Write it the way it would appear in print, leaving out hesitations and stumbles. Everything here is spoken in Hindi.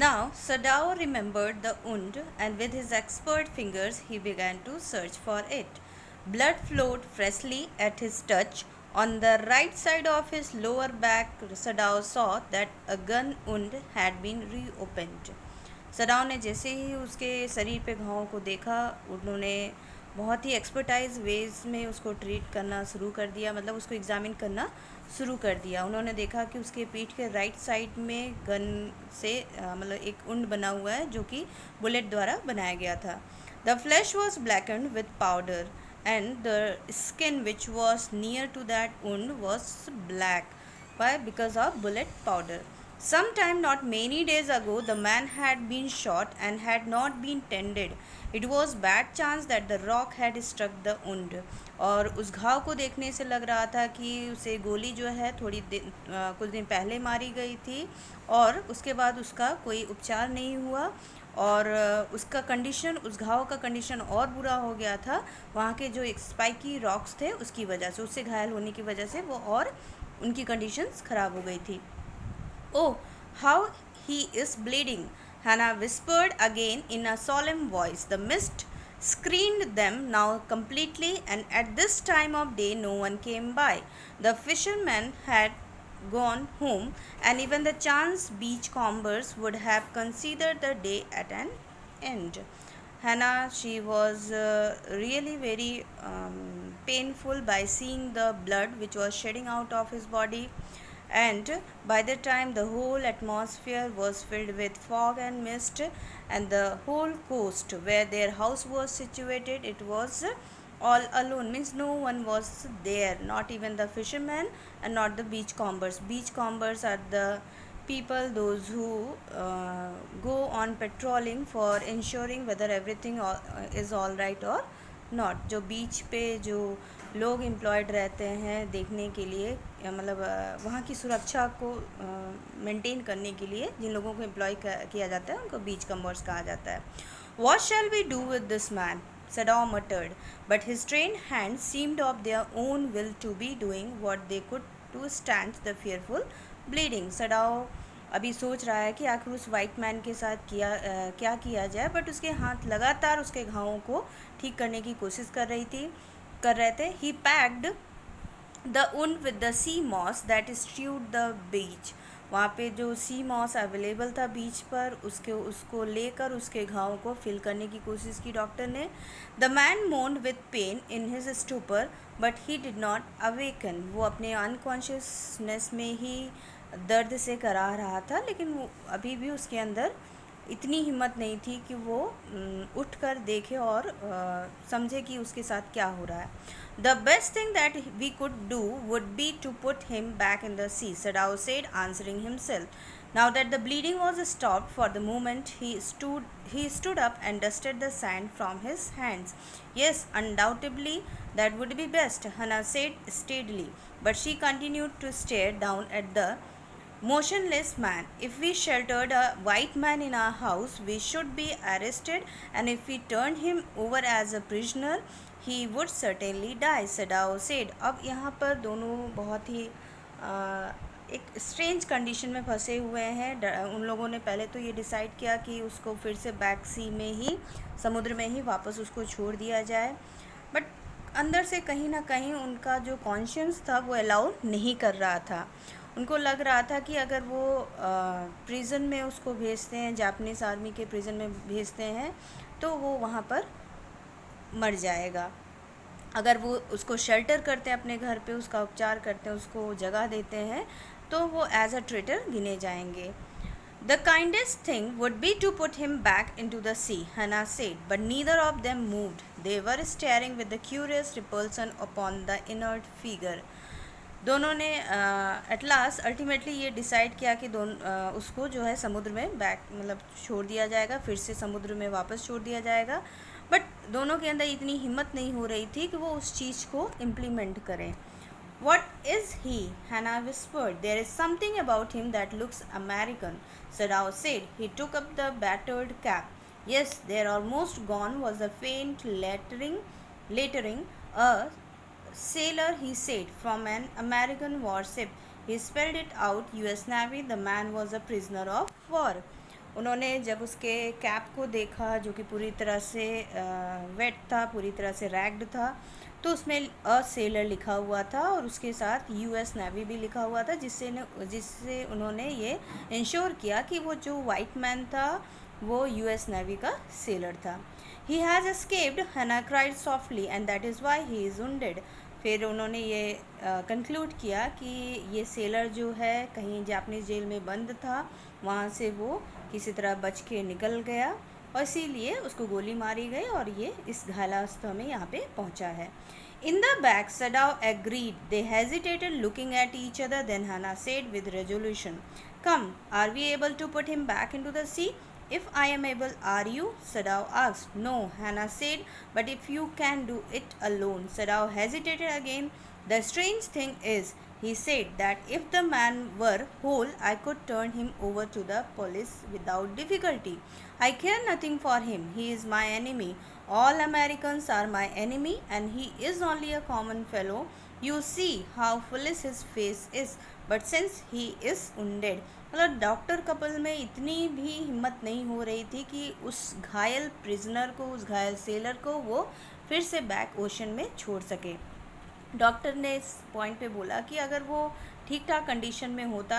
Now Sadao remembered the wound, and with his expert fingers he began to search for it. Blood flowed freshly at his touch. On the right side of his lower back, Sadao saw that a gun wound had been reopened. सदाव ने जैसे ही उसके शरीर पे घावों को देखा, उन्होंने बहुत ही एक्सपर्टाइज वेज में उसको ट्रीट करना शुरू कर दिया, मतलब उसको एग्ज़ामिन करना शुरू कर दिया। उन्होंने देखा कि उसके पीठ के राइट साइड में गन से मतलब एक उंड बना हुआ है जो कि बुलेट द्वारा बनाया गया था। The flash was blackened with powder and the skin which was near to that wound was black by because of bullet powder. Sometime not many days ago, the man had been shot and had not been tended. It was bad chance that the rock had struck the wound. और उस घाव को देखने से लग रहा था कि उसे गोली जो है कुछ दिन पहले मारी गई थी और उसके बाद उसका कोई उपचार नहीं हुआ और उसका कंडीशन, उस घाव का कंडीशन और बुरा हो गया था। वहाँ के जो एक स्पाइकी रॉक्स थे उसकी वजह से, उससे घायल होने की वजह से वो और उनकी कंडीशंस ख़राब हो गई थी। Oh how he is bleeding, Hannah whispered again in a solemn voice. The mist screened them now completely, and at this time of day no one came by. The fishermen had gone home, and even the chance beachcombers would have considered the day at an end. Hannah, she was really very painful by seeing the blood which was shedding out of his body, and by the time the whole atmosphere was filled with fog and mist, and the whole coast where their house was situated, it was all alone, means no one was there, not even the fishermen and not the beachcombers. Beachcombers are the people those who go on patrolling for ensuring whether everything is all right or not. जो बीच पे जो लोग एम्प्लॉयड रहते हैं देखने के लिए, मतलब वहाँ की सुरक्षा को मेंटेन करने के लिए जिन लोगों को एम्प्लॉय किया जाता है उनको बीच कम्बर्स कहा जाता है। What shall we do with this man? Sadao muttered, but his trained hands seemed of their own will to be doing what they could to stand the fearful bleeding. Sadao अभी सोच रहा है कि आखिर उस वाइट मैन के साथ क्या किया जाए, बट उसके हाथ लगातार उसके घावों को ठीक करने की कोशिश कर रहे थे। He packed the wound with the sea moss that strewed the beach. वहाँ पे जो सी मॉस अवेलेबल था बीच पर, उसको लेकर उसके घावों को फिल करने की कोशिश की डॉक्टर ने। The man moaned with pain in his stupor but he did not awaken. वो अपने अनकॉन्शियसनेस में ही दर्द से करा रहा था, लेकिन वो अभी भी उसके अंदर इतनी हिम्मत नहीं थी कि वो उठ कर देखे और समझे कि उसके साथ क्या हो रहा है। The best thing that we could do would be to put him back in the sea, Sadao said, answering himself. Now that the bleeding was stopped for the moment, he stood up and dusted the sand from his hands. Yes, undoubtedly that would be best, Hannah said steadily, but she continued to stare down at the motionless man. If we sheltered a white man in our house, we should be arrested, and if we turned him over as a prisoner, he would certainly die, Sadao said. अब यहाँ पर दोनों बहुत ही एक स्ट्रेंज कंडीशन में फंसे हुए हैं। उन लोगों ने पहले तो ये डिसाइड किया कि उसको फिर से बैक सी में ही, समुद्र में ही वापस उसको छोड़ दिया जाए, बट अंदर से कहीं ना कहीं उनका जो कॉन्शियंस था वो अलाउ नहीं कर रहा था। उनको लग रहा था कि अगर वो प्रिजन में उसको भेजते हैं, जापानीज़ आर्मी के प्रिजन में भेजते हैं, तो वो वहाँ पर मर जाएगा। अगर वो उसको शेल्टर करते हैं अपने घर पे, उसका उपचार करते हैं, उसको जगह देते हैं, तो वो एज अ ट्रेटर गिने जाएंगे। The kindest thing would be to put him back into the sea, Hannah said, but neither of them moved. They were staring with a curious repulsion upon the inert figure. दोनों ने एट लास्ट अल्टीमेटली ये डिसाइड किया कि उसको जो है समुद्र में बैक मतलब छोड़ दिया जाएगा, फिर से समुद्र में वापस छोड़ दिया जाएगा, बट दोनों के अंदर इतनी हिम्मत नहीं हो रही थी कि वो उस चीज़ को इम्प्लीमेंट करें। What is he? Hannah whispered. There is something about him that looks American, Sadao said. He took up the battered cap. Yes, they're almost gone, was the faint lettering. A sailor, he said, from an American warship. He spelled it out, US Navy. The man was a prisoner of war. उन्होंने जब उसके कैप को देखा जो कि पूरी तरह से वेट था, पूरी तरह से रैग्ड था, तो उसमें अ सेलर लिखा हुआ था और उसके साथ यूएस नेवी भी लिखा हुआ था, जिससे उन्होंने ये इंश्योर किया कि वो जो वाइट मैन था वो यूएस नेवी का सेलर था। ही हैज़ एस्केप्ड, हैना cried softly, and that is why he is wounded. फिर उन्होंने ये कंक्लूड किया कि ये सेलर जो है कहीं जापानीज़ जेल में बंद था, वहाँ से वो किसी तरह बच के निकल गया और इसीलिए उसको गोली मारी गई और ये इस घायलावस्था में यहाँ पे पहुँचा है। In the back, Sadao agreed. They hesitated, looking at each other. Then Hannah said with resolution, "Come, are we able to put him back into the sea?" "If I am able, are you?" Sadao asked. "No," Hannah said, "but if you can do it alone." Sadao hesitated again. "The strange thing is," he said, "that if the man were whole, I could turn him over to the police without difficulty. I care nothing for him. He is my enemy. All Americans are my enemy, and he is only a common fellow. You see how foolish his face is. But since he is wounded." मतलब डॉक्टर कपल में इतनी भी हिम्मत नहीं हो रही थी कि उस घायल प्रिजनर को, उस घायल सेलर को वो फिर से बैक ओशन में छोड़ सके। डॉक्टर ने इस पॉइंट पे बोला कि अगर वो ठीक ठाक कंडीशन में होता